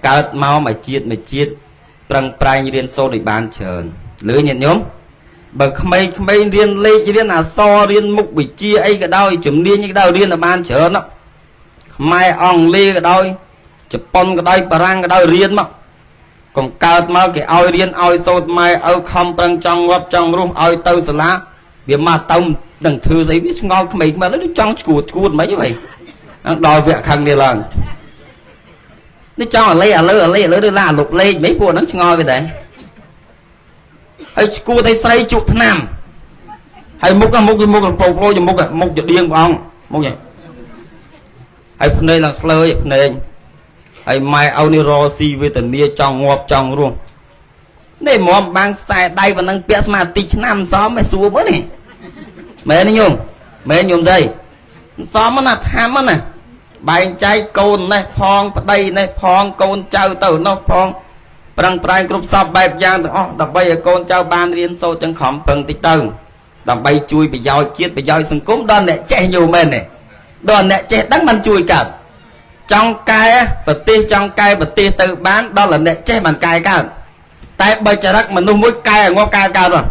កើតមកមកជាតិប្រឹងប្រែងរៀនសូត្រឲ្យបានច្រើនលឺញាតិញោមបើក្មេងរៀនលេខរៀនអក្សររៀនមុខវិជ្ជាអីក៏ដោយជំនាញអីក៏ដោយរៀនឲ្យបានច្រើនខ្មែរអង់គ្លេសក៏ដោយជប៉ុនក៏ដោយបារាំងក៏ដោយរៀនមកកុំកើតមកគេឲ្យរៀនឲ្យសូត្រម៉ែឪខំប្រឹងចង់ងាប់ចង់រស់ឲ្យទៅសាលាវាមកទៅនឹងធ្វើស្អីវាឆ្ងល់ក្មេងមកទៅចង់ឈួតមិនហីដល់វគ្គខាងនេះឡើងនេះចង់ឥឡូវទៅឡាលុបលេខមិនពួកហ្នឹងឆ្ងល់វាដែរហើយឈួតឲ្យស្រីជក់ថ្នាំហើយមុខលំពោប្រូចមុខចដៀងព្រះអង្គមុខហ្នឹងហើយភ្នែកឡើងស្លើយភ្នែកហើយម៉ែឪនេះរស៊ីវេទនាចង់ងាប់ចង់រស់នេះហ្មងបាំងខ្សែដៃប៉ុណ្ណឹងពាក់ស្មារតីឆ្នាំសមឯសួរមើលនេះមែនទេញោមមែនញោមស្អីសមណាថាមណាបែងចែកកូននេះផងប្តីនេះផងកូនចៅទៅនោះផងប្រឹងប្រែងគ្រប់សពបែបយ៉ាងទាំងអស់ដើម្បីឲ្យកូនចៅបានរៀនសូត្រទាំងខំប្រឹងតិចទៅដើម្បីជួយប្រយោជន៍ជាតិប្រយោជន៍សង្គមដល់អ្នកចេះញោមមែនទេដល់អ្នកចេះដឹងមិនជួយកើតចង់កែប្រទេសចង់កែប្រទេសទៅបានដល់អ្នកចេះមិនកែកើតតែបើចរិតមនុស្សមួយកែងាប់កែកើតហ្នឹង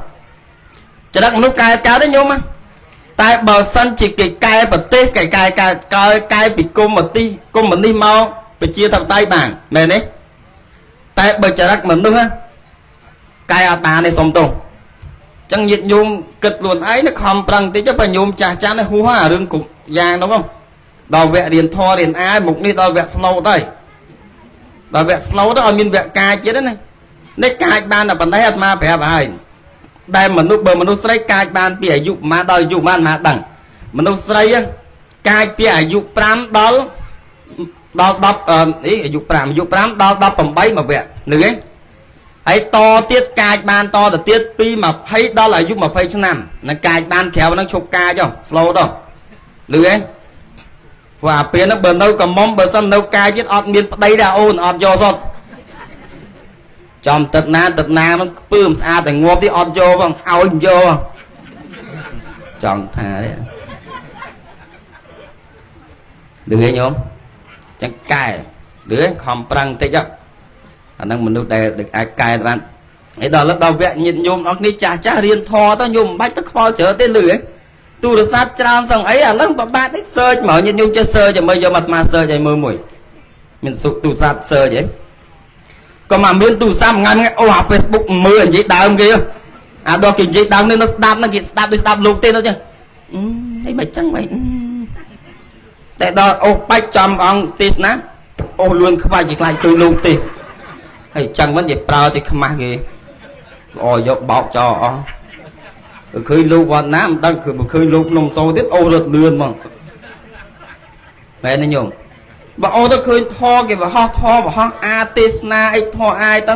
ចរិតមនុស្សកែកើតទេញោមតែបើសិនជាគេកែប្រទេសគេកែកែពីកុម្មុយនីសមកប្រជាធិបតេយ្យបានមែនទេតែបើចរិតមនុស្សកែអត់បានទេសុំទោសចឹងញាតិញោមគិតខ្លួនឯងខំប្រឹងតិចបើញោមចាស់ចាស់នេះហួសអារឿងយ៉ាងហ្នឹងដល់វគ្គរៀនធម៌រៀនអាយមុខនេះដល់វគ្គស្លូតហើយដល់វគ្គស្លូតទៅឲ្យមានវគ្គកាយទៀតណានេះកាយបានតែប៉ុណ្ណេះអត់មកប្រាប់ហើយដែលមនុស្សបើមនុស្សស្រីកាយបានពីអាយុប្រហែលដល់អាយុប្រហែលមកដឹងមនុស្សស្រីកាយពីអាយុ5ដល់10អាយុ5ដល់18មកវគ្គលឺទេហើយតទៀតកាយបានតទៅទៀតពី20ដល់អាយុ20ឆ្នាំនឹងកាយបានក្រៅហ្នឹងឈប់កាយចុះស្លូតទៅលឺទេព្រោះអាពេលហ្នឹងបើនៅកំមុំបើសិននៅកាយទៀតអត់មានប្តីដែរអូនអត់យកសុទ្ធចំទឹកណាហ្នឹងខ្ពើមស្អាតតែងាប់ទៀតអត់យកផងឲ្យយកចង់ថាទេលឺទេញោមចឹងកែលឺខំប្រឹងតិចអាហ្នឹងមនុស្សដែលអាចកែបានហើយដល់វគ្គញាតិញោមអស់គ្នាចាស់រៀនធម៌ទៅញោមមិនបាច់ទៅខ្វល់ច្រើនទេលឺទេទូរស័ព្ទច្រើនសឹងអីឥឡូវពិបាកទេ search មកញាតិញោមចេះ search ចាំមើលយកមកអា search ឲ្យមើលមួយមានទូរស័ព្ទ search ហ៎ក៏មកមានទូរស័ព្ទថ្ងៃអូអា Facebook មើលនិយាយដើមគេអាដល់គេនិយាយដើមនេះនៅស្ដាប់ហ្នឹងគេស្ដាប់ដូចស្ដាប់លោកទេទៅចឹងហីមិនចឹងមិនតែដល់អូបាច់ចំអង្គទេសនាអូលួនខ្វាច់ជាខ្លាចជួយលោកទេហើយចឹងមិននិយាយប្រើទៅខ្មាស់គេល្អយកបោកចោលអស់ឃើញលោកវត្តណាមិនដឹងឃើញលោកភ្នំសូទៀតអូរត់លឿនហ្មងមែនទេញោមបើអូទៅឃើញធរគេបរោះធរបរោះអាទេសនាអីធរអាយទៅ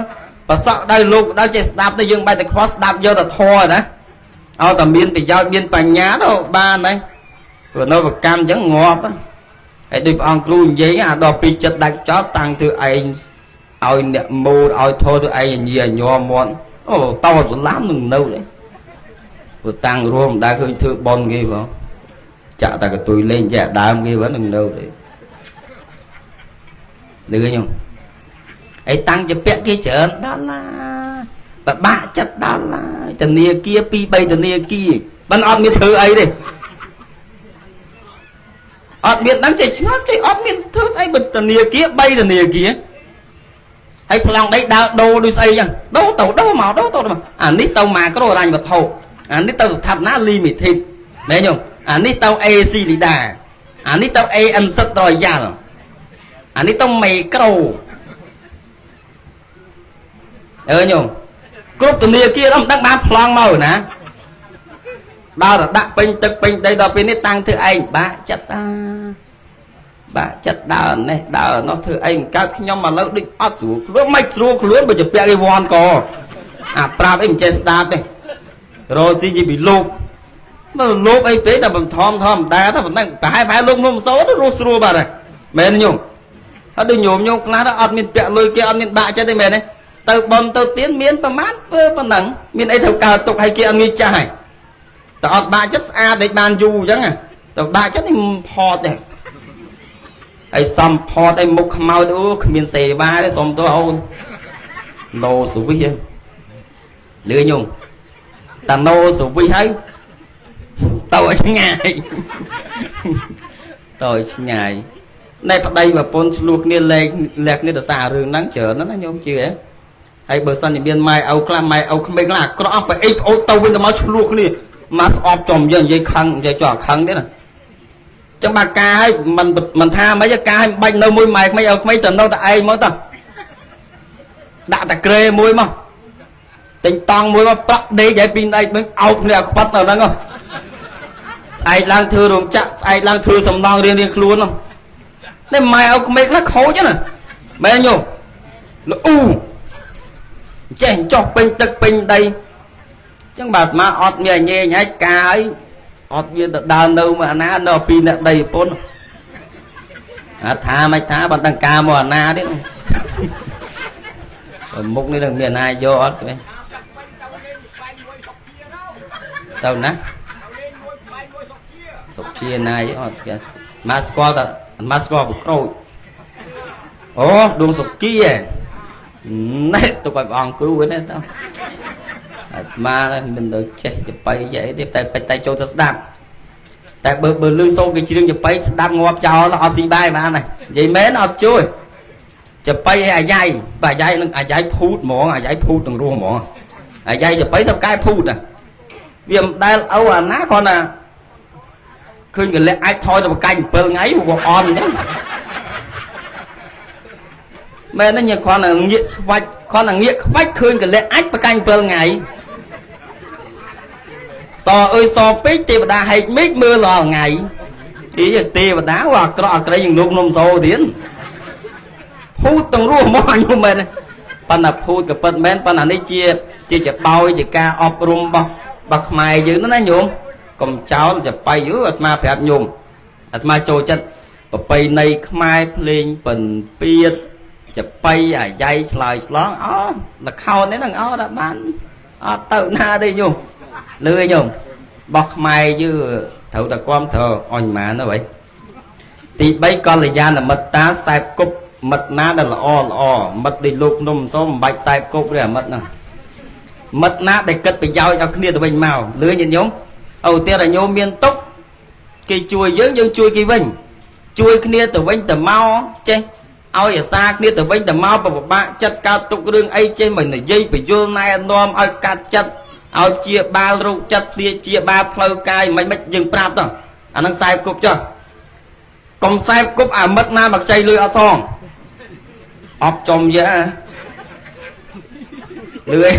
ប្រសក់ដៅលោកដល់ចេះស្ដាប់ទៅយើងបាច់តែខ្វល់ស្ដាប់យកតែធរណាឲ្យតែមានប្រយោជន៍មានបញ្ញាទៅបានហើយព្រោះនៅប្រកម្មអញ្ចឹងងាប់ហើយដូចព្រះអង្គគ្រូនិយាយអាដល់ពីចិត្តដាច់ចោលតាំងធ្វើឯងឲ្យអ្នកមូលឲ្យធរធ្វើឯងញញ័រមាត់អូតោស្លាមនឹងនៅទេព្រោះតាំងរួមមិនដែលឃើញធ្វើបនគេបងចាក់តែកតុយលេងចាក់ដើមគេvẫnនឹងនៅទេលឺញោមអីតាំងជាពាក់គេច្រើនដល់ណាបបាក់ចិត្តដល់ណាធនាគារ 2-3 ធនាគារមិនអត់មានធ្វើអីទេអត់មានដឹងចេះឆ្ងល់ចេះអត់មានធ្វើស្អីបើធនាគារ 3 ធនាគារហើយប្លង់ដីដើរដូរដូចស្អីចឹងដូរទៅដូរមកអានេះទៅម៉ាក្រូរញ្ញវត្ថុអានេះទៅស្ថាបនា limited មែនទេអានេះទៅ AC Lida អានេះទៅ ANC Royal អានេះទៅមេក្រូញោមគ្រប់ធនាគារមិនដឹងបានប្លង់មកណាដល់ទៅដាក់ពេញទឹកពេញដីដល់ពេលនេះតាំងធ្វើឯងបាក់ចិត្តដើរនេះដើរនោះធ្វើអីកើតខ្ញុំឥឡូវដូចអត់ស្រួលខ្លួនមិនស្រួលខ្លួនបើជាពាក់គេវ៉ាន់កអាប្រាប់អីមិនចេះស្ដាប់ទេរស់ស៊ីពីលោកមើលលោកអីពេកតែបន្ថមធម្មតាតែប៉ុណ្ណឹងប្រហែលលោកនំសូទៅរស់ស្រួលបាត់ហើយមែនញោមហើយដូចញោមខ្លះទៅអត់មានពាក់លុយគេអត់មានបាក់ចិត្តទេមែនទេទៅបំទៅទៀនមានប្រមាណធ្វើប៉ុណ្ណឹងមានអីត្រូវកើតទុកឲ្យគេអត់ងាយចាស់ហើយតែអត់បាក់ចិត្តស្អាតដូចបានយូរអញ្ចឹងទៅបាក់ចិត្តនេះផតទេ ai xăm phò tay mục mau đó miền xề ba đấy xong tôi ôn nô số vi hiền lừa nhung ta nô số vi hay tao ở trong nhà tôi ngày này tại đây mà pôn luộc nia lẹt nia xả rừng nắng chờ nó nhung chưa ấy hay bờ sân thì biên mai âu không biết là có phải ấy ô tô bên tao máu luộc nia mà ọp chồng dân dây khăn dây trò khăn đấy nè trong bà ca hay mình tha mấy cái ca hay bánh đâu môi mày mấy tuần đâu tại ai mới tao đã ta kê môi mà tình tòng môi mà bắt đi vậy pin đây mới ốc nè bắt nào đó không ai lang thư rồi chắc ai lang thư sầm non riêng luôn không nên mày ốc mấy nó khó chứ nè mấy nhung nó chèn cho pin tức pin đây chẳng bà mà ọt nhẹ nhẹ nhảy ca ấy ọt viên đàn đâu mà ná nó pin đầy pôn tha mấy tha bạn tăng ca mà na đấy mục này là miền ai vô ọt vậy tao nè sọc chia này chứ ọt kìa Moscow của crôi ồ đường sọc kia này tụi bà bọn cứu với này tao mà mình được chạy chụp bay vậy tiếp tay châu ta đam tại bờ lư sâu cái chương chụp bay đam ngọt cho nó ọt gì bay mà này vậy mến ọt chui chụp bay bà dây phút mỏ dây phút từng ruộng mỏ dây chụp bay xong cái phút nè viêm đây âu ná con à khơi người lẽ ai thôi là một canh bờ ngáy một on đấy mẹ nó như con là nghiệt vạch con là nghiệt vách khơi người lẽ ách một canh bờ ngày so pít thì bà hay mít mưa lò ngày ý là tì bà đá hoặc cái những lúc nôm sâu tiến phút từng ruộng mỏ như mẹ này bạn là phút cái bật mến bạn là đi chia chả bao chỉ ca ọp rum bọc mày dữ nó nói nhung còn cháu chả bay dữ mà phải áp nhung mà trôi chân và bay này mai lên phần piết chả bay dây slide slot là khâu đấy là đã bán tự na đi nhung lười nhung bọc mày dữ thấu ta quan thờ on mà nó vậy thì bây con là gian là mật tá sai cục mật ná là o mật đi lục nôm số bạch sai cục để mật nào mất nát để cất bị giao cho kia từ bên màu lưới nhìn nhóm đầu tiên là nhôm miên tốc cây chuối dưỡng dân chuối cây vinh chuối kia từ bên từ mau trên ao ở xa kia từ bên từ mau và một bạn chất cao tục đường ấy trên mình là dây bị vô này nom ao cắt chất ao chia ba rượu chất chia ba phơi cay mấy mấy dừng prap đó anh đang sai cục chưa còn sai cục mất na mặc chay lưới ở xong ọp chồng vậy lưới